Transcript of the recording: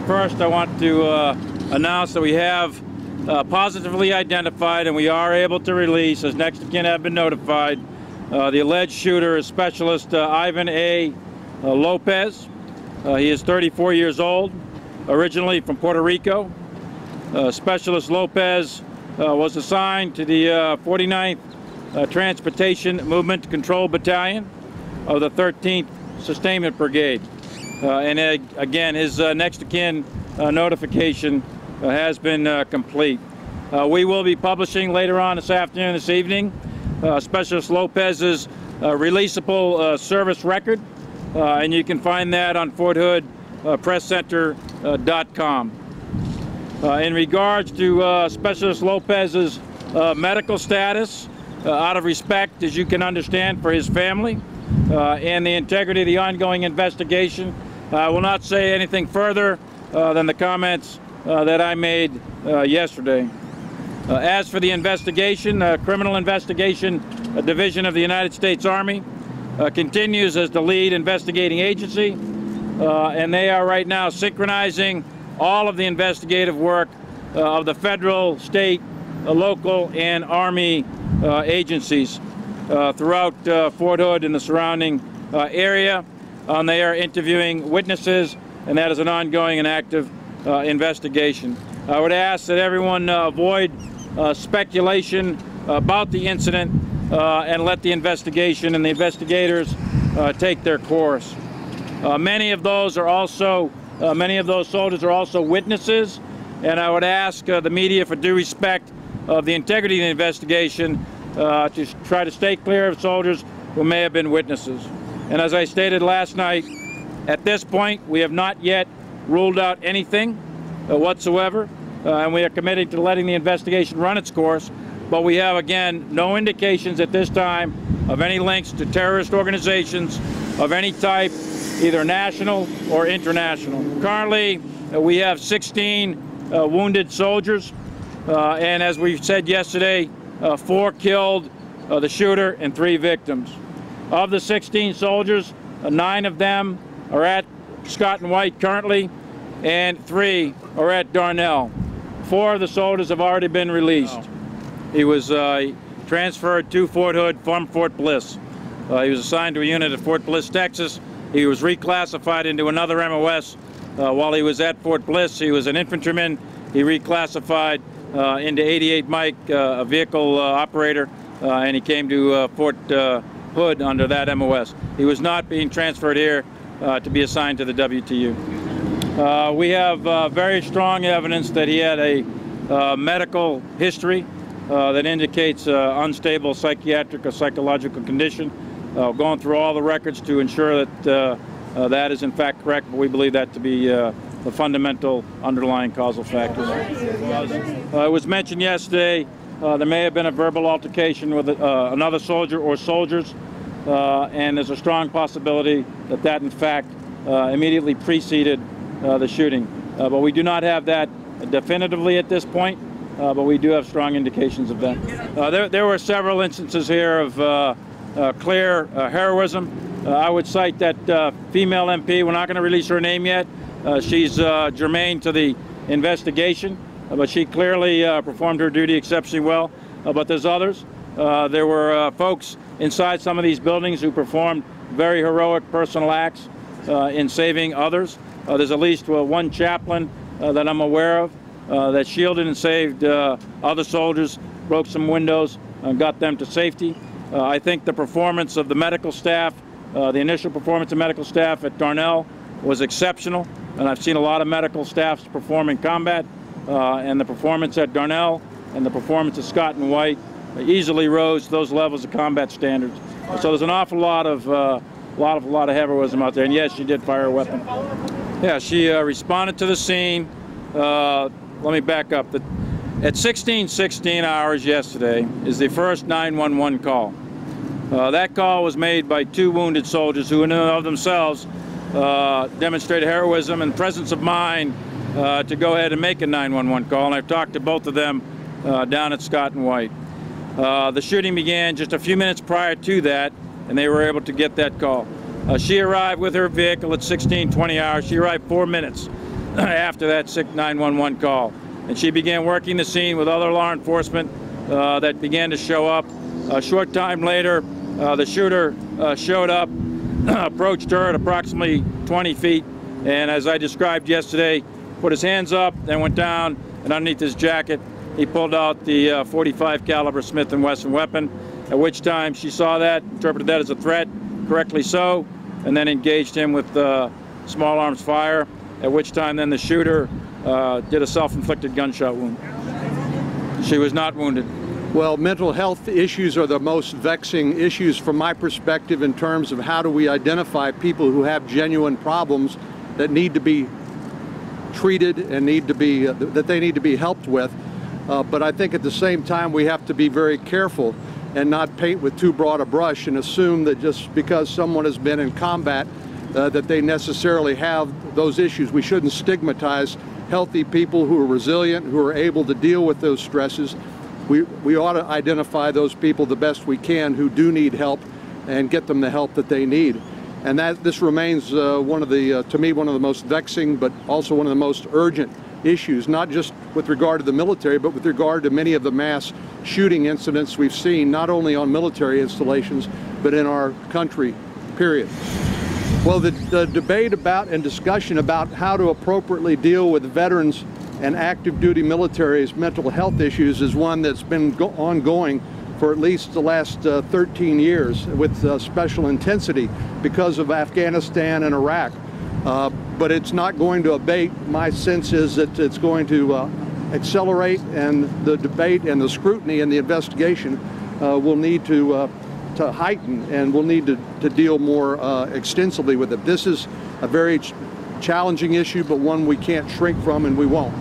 First, I want to announce that we have positively identified and we are able to release, as next of kin have been notified, the alleged shooter is Specialist Ivan A. Lopez. He is 34 years old, originally from Puerto Rico. Specialist Lopez was assigned to the 49th Transportation Movement Control Battalion of the 13th Sustainment Brigade. And again, his next of kin notification has been complete. We will be publishing later on this afternoon, this evening, Specialist Lopez's releasable service record, and you can find that on FortHoodPressCenter.com. In regards to Specialist Lopez's medical status, out of respect, as you can understand, for his family and the integrity of the ongoing investigation, I will not say anything further than the comments that I made yesterday. As for the investigation, Criminal Investigation Division of the United States Army continues as the lead investigating agency, and they are right now synchronizing all of the investigative work of the federal, state, local, and Army agencies throughout Fort Hood and the surrounding area. They are interviewing witnesses, and that is an ongoing and active investigation. I would ask that everyone avoid speculation about the incident and let the investigation and the investigators take their course. Many of those soldiers are also witnesses, and I would ask the media, for due respect of the integrity of the investigation, to try to stay clear of soldiers who may have been witnesses. And as I stated last night, at this point, we have not yet ruled out anything whatsoever, and we are committed to letting the investigation run its course, but we have, again, no indications at this time of any links to terrorist organizations of any type, either national or international. Currently, we have 16 wounded soldiers, and as we said yesterday, 4 killed, the shooter, and 3 victims. Of the 16 soldiers, 9 of them are at Scott and White currently, and 3 are at Darnell. 4 of the soldiers have already been released. He was transferred to Fort Hood from Fort Bliss. He was assigned to a unit at Fort Bliss, Texas. He was reclassified into another MOS while he was at Fort Bliss. He was an infantryman. He reclassified into 88 Mike, a vehicle operator, and he came to Fort Hood under that MOS. He was not being transferred here to be assigned to the WTU. We have very strong evidence that he had a medical history that indicates unstable psychiatric or psychological condition. Going through all the records to ensure that that is in fact correct, but we believe that to be the fundamental underlying causal factors. It was mentioned yesterday there may have been a verbal altercation with another soldier or soldiers, and there's a strong possibility that that in fact immediately preceded the shooting. But we do not have that definitively at this point, but we do have strong indications of that. There were several instances here of clear heroism. I would cite that female MP. We're not going to release her name yet. She's germane to the investigation, but she clearly performed her duty exceptionally well. But there's others. There were folks inside some of these buildings who performed very heroic personal acts in saving others. There's at least one chaplain that I'm aware of that shielded and saved other soldiers, broke some windows, and got them to safety. I think the performance of the medical staff, the initial performance of medical staff at Darnell was exceptional, and I've seen a lot of medical staffs perform in combat, and the performance at Darnell and the performance of Scott and White easily rose to those levels of combat standards. So there's an awful lot of heroism out there, and yes, she did fire a weapon. Yeah, she responded to the scene. Let me back up. At 16:16 hours yesterday is the first 911 call. That call was made by 2 wounded soldiers who in and of themselves demonstrated heroism and presence of mind to go ahead and make a 911 call, and I've talked to both of them down at Scott and White. The shooting began just a few minutes prior to that, and they were able to get that call. She arrived with her vehicle at 16:20 hours. She arrived 4 minutes after that 911 call. And she began working the scene with other law enforcement that began to show up. A short time later, the shooter showed up, approached her at approximately 20 feet, and as I described yesterday, put his hands up, then went down, and underneath his jacket, he pulled out the .45 caliber Smith & Wesson weapon, at which time she saw that, interpreted that as a threat, correctly so, and then engaged him with small arms fire, at which time then the shooter did a self-inflicted gunshot wound. She was not wounded. Well, mental health issues are the most vexing issues from my perspective in terms of how do we identify people who have genuine problems that need to be treated and that they need to be helped with. But I think at the same time we have to be very careful and not paint with too broad a brush and assume that just because someone has been in combat that they necessarily have those issues. We shouldn't stigmatize healthy people who are resilient, who are able to deal with those stresses. We ought to identify those people the best we can who do need help and get them the help that they need. And this remains to me, one of the most vexing, but also one of the most urgent issues, not just with regard to the military, but with regard to many of the mass shooting incidents we've seen, not only on military installations, but in our country, period. Well, the debate about and discussion about how to appropriately deal with veterans and active duty military's mental health issues is one that's been ongoing for at least the last 13 years with special intensity because of Afghanistan and Iraq. But it's not going to abate. My sense is that it's going to accelerate, and the debate and the scrutiny and the investigation will need to heighten, and we'll need to deal more extensively with it. This is a very challenging issue, but one we can't shrink from, and we won't.